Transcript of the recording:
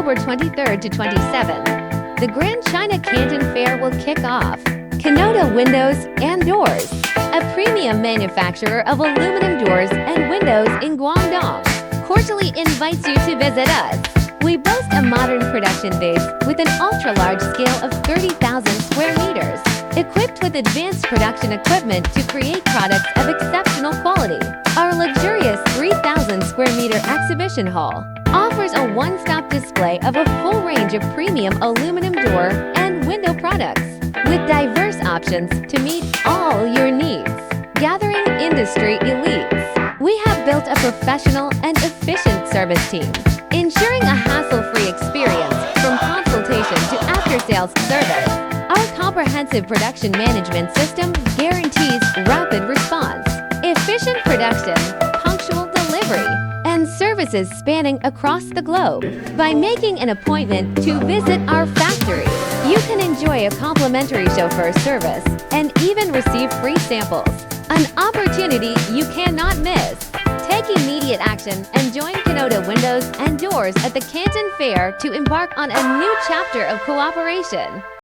October 23rd to 27th, the Grand China Canton Fair will kick off. Kanod Windows and Doors, a premium manufacturer of aluminum doors and windows in Guangdong, cordially invites you to visit us. We boast a modern production base with an ultra-large scale of 30,000 square meters, equipped with advanced production equipment to create products of exceptional quality. Our luxurious 3,000 square meter exhibition hall offers a one-stop display of a full range of premium aluminum door and window products, with diverse options to meet all your needs. Gathering industry elites, we have built a professional and efficient service team, ensuring a hassle-free experience from consultation to after-sales service. Our comprehensive production management system guarantees rapid response, efficient production, punctual delivery, and services spanning across the globe. By making an appointment to visit our factory, you can enjoy a complimentary chauffeur service and even receive free samples. An opportunity you cannot miss. Take immediate action and join Kanod Windows and Doors at the Canton Fair to embark on a new chapter of cooperation.